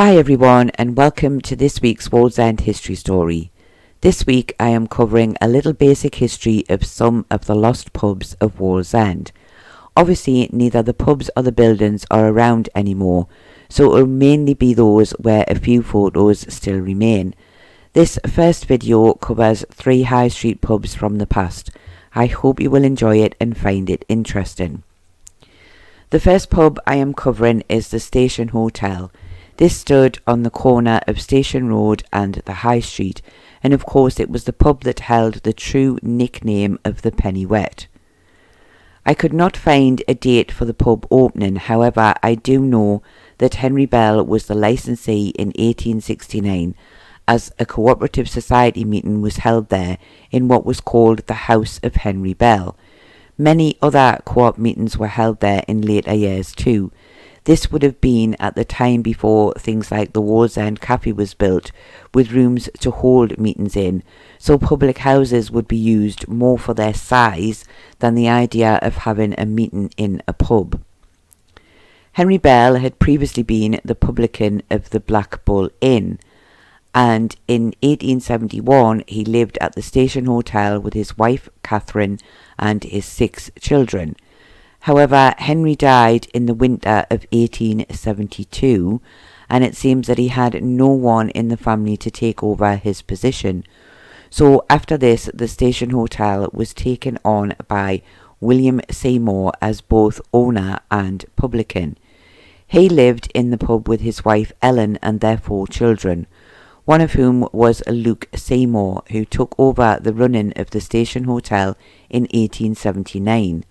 Hi everyone, and welcome to this week's Wallsend history story. This week I am covering a little basic history of some of the lost pubs of Wallsend. Obviously neither the pubs or the buildings are around anymore, so it will mainly be those where a few photos still remain. This first video covers 3 high street pubs from the past. I hope you will enjoy it and find it interesting. The first pub I am covering is the Station Hotel. This stood on the corner of Station Road and the High Street, and of course it was the pub that held the true nickname of the Penny Wet. I could not find a date for the pub opening, however I do know that Henry Bell was the licensee in 1869, as a cooperative society meeting was held there in what was called the House of Henry Bell. Many other co-op meetings were held there in later years too. This would have been at the time before things like the Wallsend Cafe was built, with rooms to hold meetings in, so public houses would be used more for their size than the idea of having a meeting in a pub. Henry Bell had previously been the publican of the Black Bull Inn, and in 1871 he lived at the Station Hotel with his wife Catherine and his 6 children. However, Henry died in the winter of 1872, and it seems that he had no one in the family to take over his position. So after this, the Station Hotel was taken on by William Seymour as both owner and publican. He lived in the pub with his wife Ellen and their 4 children, one of whom was Luke Seymour, who took over the running of the Station Hotel in 1879.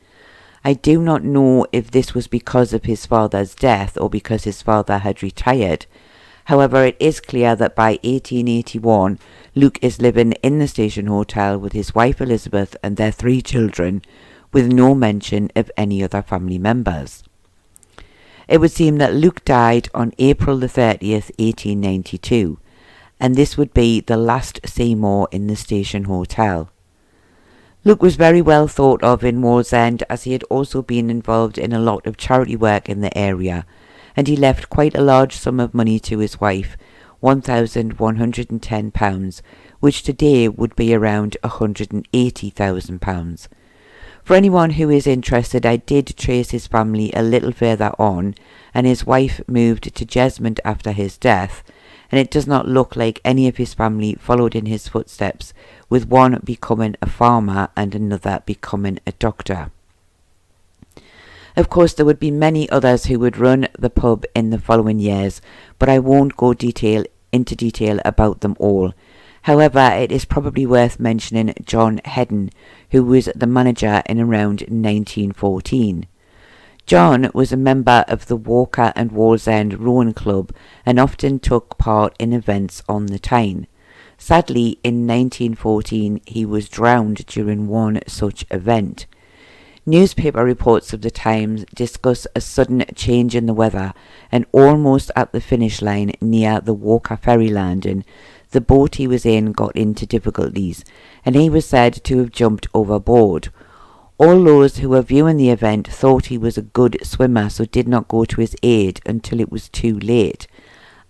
I do not know if this was because of his father's death or because his father had retired. However, it is clear that by 1881, Luke is living in the Station Hotel with his wife Elizabeth and their 3 children, with no mention of any other family members. It would seem that Luke died on April the 30th, 1892, and this would be the last Seymour in the Station Hotel. Luke was very well thought of in Wallsend, as he had also been involved in a lot of charity work in the area, and he left quite a large sum of money to his wife, £1,110, which today would be around £180,000. For anyone who is interested, I did trace his family a little further on, and his wife moved to Jesmond after his death, and it does not look like any of his family followed in his footsteps, with one becoming a farmer and another becoming a doctor. Of course, there would be many others who would run the pub in the following years, but I won't go into detail about them all. However, it is probably worth mentioning John Hedden, who was the manager in around 1914. John was a member of the Walker and Wallsend Rowing Club and often took part in events on the Tyne. Sadly, in 1914 he was drowned during one such event. Newspaper reports of the times discuss a sudden change in the weather, and almost at the finish line near the Walker ferry landing, the boat he was in got into difficulties, and he was said to have jumped overboard. All those who were viewing the event thought he was a good swimmer, so did not go to his aid until it was too late.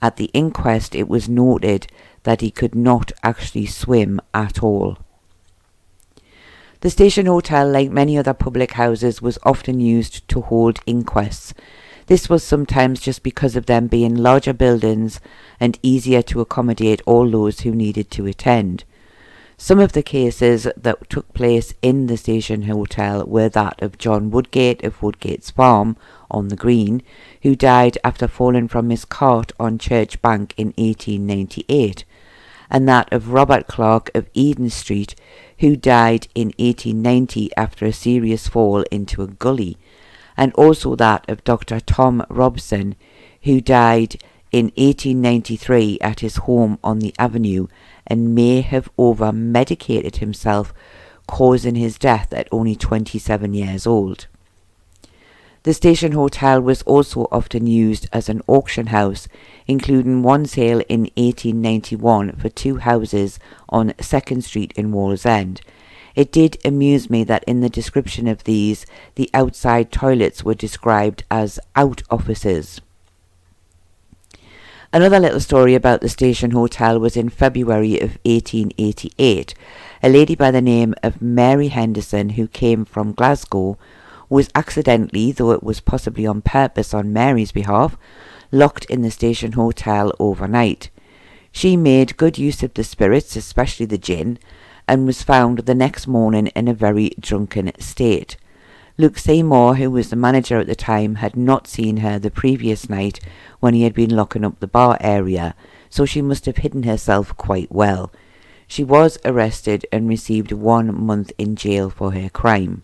At the inquest it was noted that he could not actually swim at all. The Station Hotel, like many other public houses, was often used to hold inquests. This was sometimes just because of them being larger buildings and easier to accommodate all those who needed to attend. Some of the cases that took place in the Station Hotel were that of John Woodgate of Woodgate's Farm on the Green, who died after falling from his cart on Church Bank in 1898, and that of Robert Clark of Eden Street, who died in 1890 after a serious fall into a gully, and also that of Dr. Tom Robson, who died in 1893 at his home on the Avenue and may have over-medicated himself, causing his death at only 27 years old. The Station Hotel was also often used as an auction house, including one sale in 1891 for 2 houses on 2nd Street in Wallsend. It did amuse me that in the description of these, the outside toilets were described as out offices. Another little story about the Station Hotel was in February of 1888. A lady by the name of Mary Henderson, who came from Glasgow, was accidentally, though it was possibly on purpose on Mary's behalf, locked in the Station Hotel overnight. She made good use of the spirits, especially the gin, and was found the next morning in a very drunken state. Luke Seymour, who was the manager at the time, had not seen her the previous night when he had been locking up the bar area, so she must have hidden herself quite well. She was arrested and received 1 month in jail for her crime.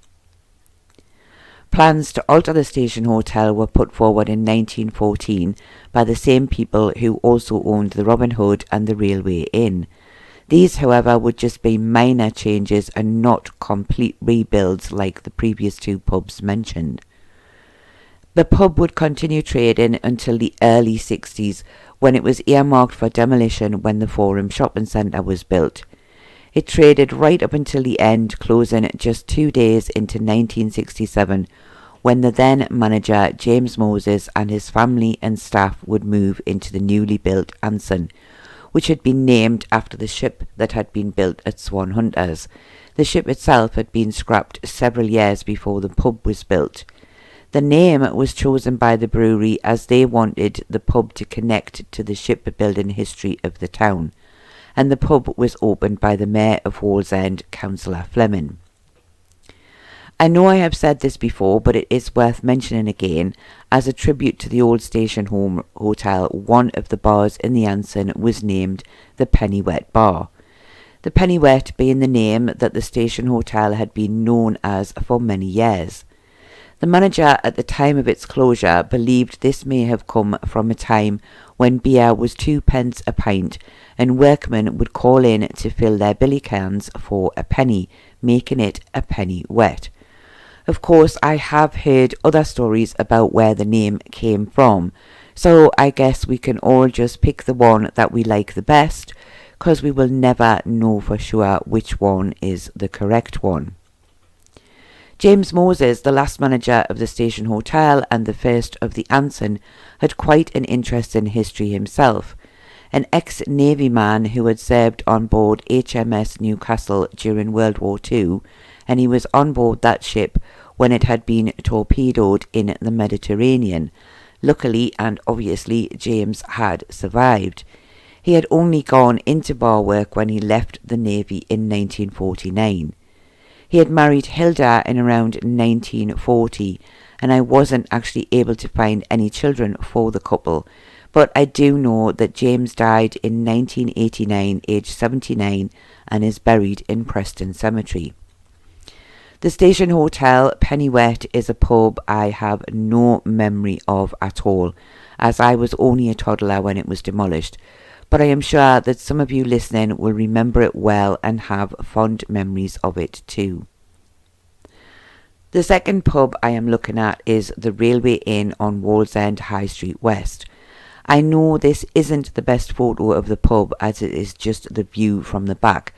Plans to alter the Station Hotel were put forward in 1914 by the same people who also owned the Robin Hood and the Railway Inn. These, however, would just be minor changes and not complete rebuilds like the previous two pubs mentioned. The pub would continue trading until the early 60s, when it was earmarked for demolition when the Forum Shopping Centre was built. It traded right up until the end, closing just 2 days into 1967, when the then manager James Moses and his family and staff would move into the newly built Anson, which had been named after the ship that had been built at Swan Hunters. The ship itself had been scrapped several years before the pub was built. The name was chosen by the brewery as they wanted the pub to connect to the shipbuilding history of the town, and the pub was opened by the Mayor of Wallsend, Councillor Fleming. I know I have said this before, but it is worth mentioning again. As a tribute to the old Station Hotel, one of the bars in the Anson was named the Penny Wet Bar. The Penny Wet being the name that the Station Hotel had been known as for many years. The manager at the time of its closure believed this may have come from a time when beer was 2p a pint and workmen would call in to fill their billy cans for a penny, making it a penny wet. Of course, I have heard other stories about where the name came from, so I guess we can all just pick the one that we like the best, because we will never know for sure which one is the correct one. James Moses, the last manager of the Station Hotel and the first of the Anson, had quite an interesting history himself. An ex-Navy man who had served on board HMS Newcastle during World War II, and he was on board that ship when it had been torpedoed in the Mediterranean. Luckily and obviously, James had survived. He had only gone into bar work when he left the Navy in 1949. He had married Hilda in around 1940, and I wasn't actually able to find any children for the couple, but I do know that James died in 1989, aged 79, and is buried in Preston Cemetery. The Station Hotel, Penny Wet, is a pub I have no memory of at all, as I was only a toddler when it was demolished, but I am sure that some of you listening will remember it well and have fond memories of it too. The second pub I am looking at is the Railway Inn on Wallsend High Street West. I know this isn't the best photo of the pub as it is just the view from the back,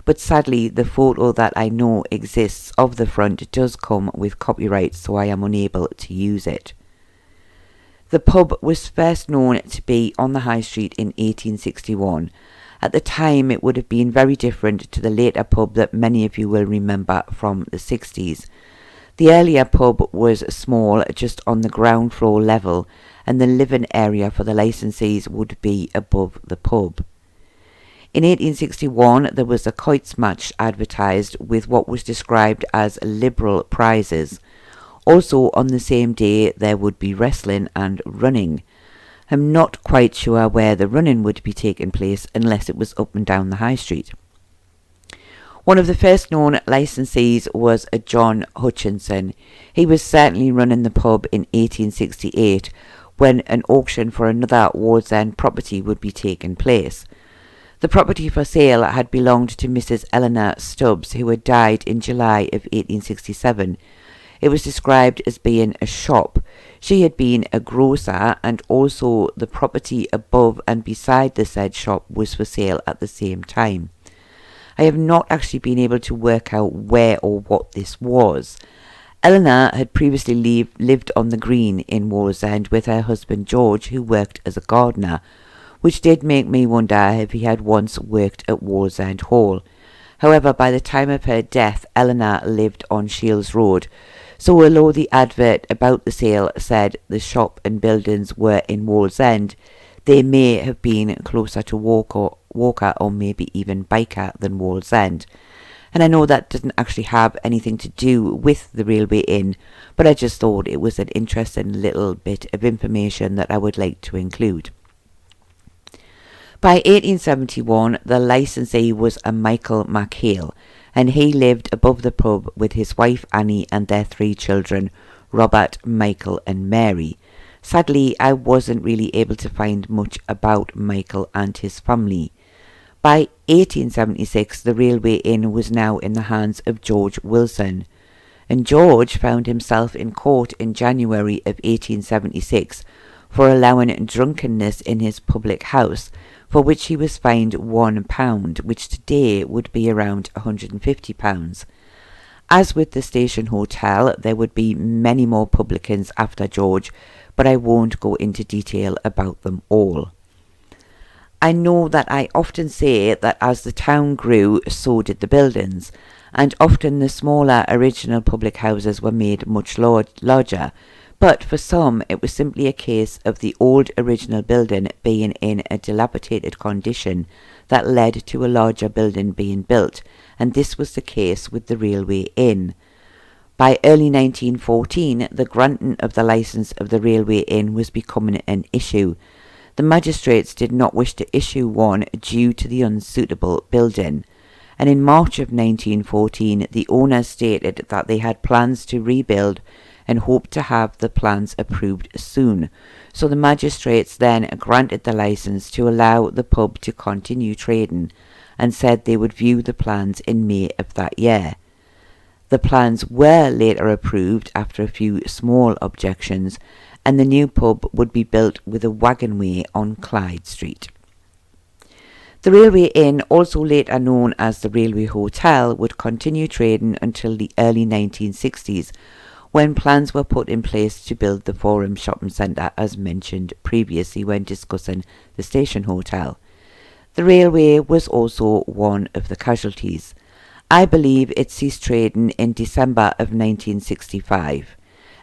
but sadly the photo that I know exists of the front does come with copyright, so I am unable to use it. The pub was first known to be on the High Street in 1861. At the time it would have been very different to the later pub that many of you will remember from the 60s. The earlier pub was small, just on the ground floor level, and the living area for the licensees would be above the pub. In 1861 there was a quoits match advertised with what was described as liberal prizes. Also on the same day there would be wrestling and running. I'm not quite sure where the running would be taking place unless it was up and down the High Street. One of the first known licensees was a John Hutchinson. He was certainly running the pub in 1868 when an auction for another Wallsend property would be taking place. The property for sale had belonged to Mrs. Eleanor Stubbs, who had died in July of 1867. It was described as being a shop. She had been a grocer, and also the property above and beside the said shop was for sale at the same time. I have not actually been able to work out where or what this was. Eleanor had previously lived on the Green in Wallsend with her husband George, who worked as a gardener. which did make me wonder if he had once worked at Wallsend Hall. However, by the time of her death, Eleanor lived on Shields Road, so although the advert about the sale said the shop and buildings were in Wallsend, they may have been closer to Walker or maybe even Biker than Wallsend. And I know that doesn't actually have anything to do with the Railway Inn, but I just thought it was an interesting little bit of information that I would like to include. By 1871, the licensee was a Michael McHale, and he lived above the pub with his wife Annie and their 3 children, Robert, Michael and Mary. Sadly, I wasn't really able to find much about Michael and his family. By 1876, the Railway Inn was now in the hands of George Wilson, and George found himself in court in January of 1876 for allowing drunkenness in his public house, for which he was fined £1, which today would be around £150. As with the Station Hotel, there would be many more publicans after George, but I won't go into detail about them all. I know that I often say that as the town grew, so did the buildings, and often the smaller original public houses were made much larger, but for some it was simply a case of the old original building being in a dilapidated condition that led to a larger building being built, and this was the case with the Railway Inn. By early 1914, the granting of the licence of the Railway Inn was becoming an issue. The magistrates did not wish to issue one due to the unsuitable building, and in March of 1914 the owners stated that they had plans to rebuild and hoped to have the plans approved soon, so the magistrates then granted the licence to allow the pub to continue trading and said they would view the plans in May of that year. The plans were later approved after a few small objections, and the new pub would be built with a wagonway on Clyde Street. The Railway Inn, also later known as the Railway Hotel, would continue trading until the early 1960s, when plans were put in place to build the Forum Shopping Centre as mentioned previously when discussing the Station Hotel. The railway was also one of the casualties. I believe it ceased trading in December of 1965,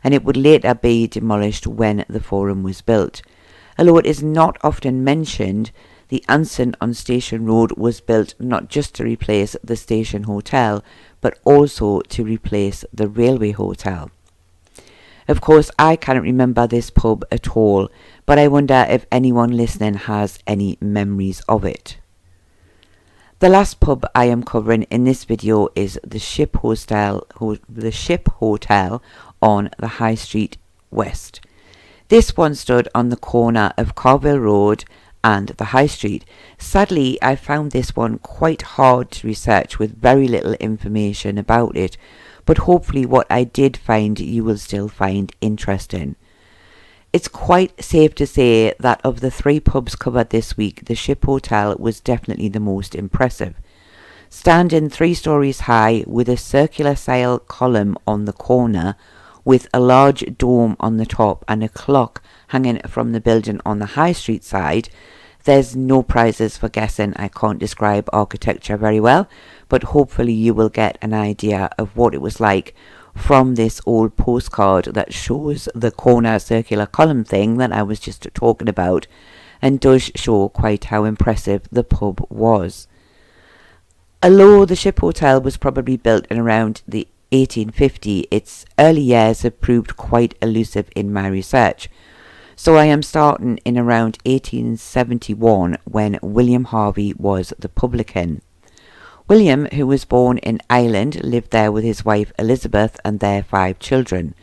and it would later be demolished when the Forum was built. Although it is not often mentioned, the Anson on Station Road was built not just to replace the Station Hotel, but also to replace the Railway Hotel. Of course, I cannot remember this pub at all, but I wonder if anyone listening has any memories of it. The last pub I am covering in this video is the Ship Hotel on the High Street West. This one stood on the corner of Carville Road and the High Street. Sadly, I found this one quite hard to research with very little information about it, but hopefully what I did find you will still find interesting. It's quite safe to say that of the 3 pubs covered this week, the Ship Hotel was definitely the most impressive. Standing 3 stories high with a circular sail column on the corner, with a large dome on the top and a clock hanging from the building on the High Street side. There's no prizes for guessing. I can't describe architecture very well, but hopefully you will get an idea of what it was like from this old postcard that shows the corner circular column thing that I was just talking about, and does show quite how impressive the pub was. Although the Ship Hotel was probably built in around the 1850, its early years have proved quite elusive in my research. So I am starting in around 1871 when William Harvey was the publican. William, who was born in Ireland, lived there with his wife Elizabeth and their 5 children.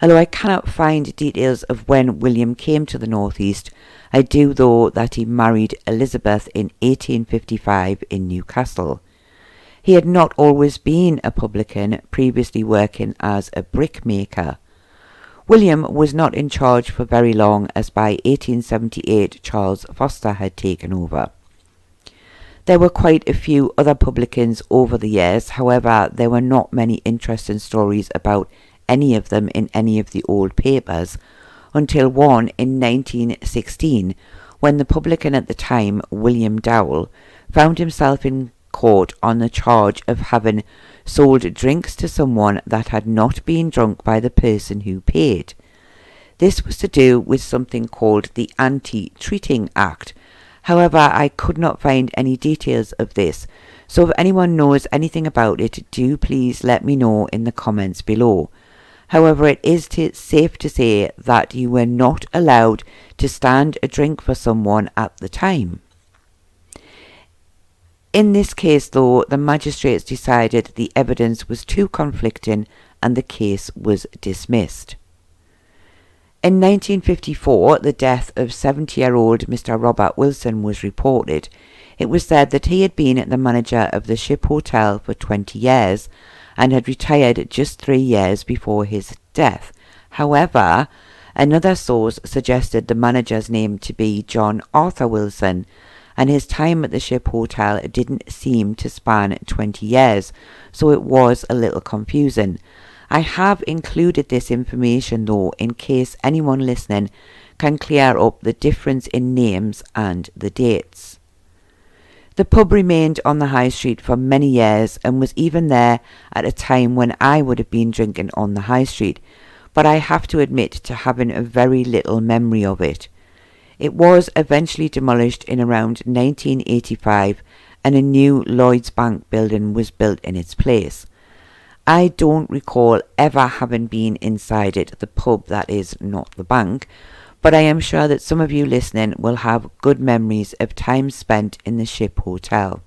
Although I cannot find details of when William came to the northeast, I do know that he married Elizabeth in 1855 in Newcastle. He had not always been a publican, previously working as a brickmaker. William was not in charge for very long, as by 1878 Charles Foster had taken over. There were quite a few other publicans over the years, however there were not many interesting stories about any of them in any of the old papers, until one in 1916, when the publican at the time, William Dowell, found himself in court on the charge of having sold drinks to someone that had not been drunk by the person who paid. This was to do with something called the Anti-Treating Act. However, I could not find any details of this, so if anyone knows anything about it, do please let me know in the comments below. However, it is safe to say that you were not allowed to stand a drink for someone at the time. In this case, though, the magistrates decided the evidence was too conflicting and the case was dismissed. In 1954, the death of 70-year-old Mr. Robert Wilson was reported. It was said that he had been the manager of the Ship Hotel for 20 years and had retired just 3 years before his death. However, another source suggested the manager's name to be John Arthur Wilson, and his time at the Ship Hotel didn't seem to span 20 years, so it was a little confusing. I have included this information though in case anyone listening can clear up the difference in names and the dates. The pub remained on the High Street for many years and was even there at a time when I would have been drinking on the High Street, but I have to admit to having a very little memory of it. It was eventually demolished in around 1985 and a new Lloyds Bank building was built in its place. I don't recall ever having been inside it, the pub that is, not the bank, but I am sure that some of you listening will have good memories of time spent in the Ship Hotel.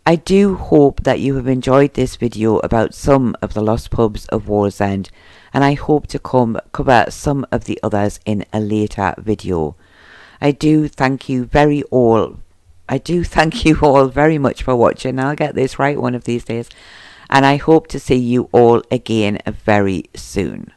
I do hope that you have enjoyed this video about some of the lost pubs of Wallsend, and I hope to cover some of the others in a later video. I do thank you all very much for watching. I'll get this right one of these days. And I hope to see you all again very soon.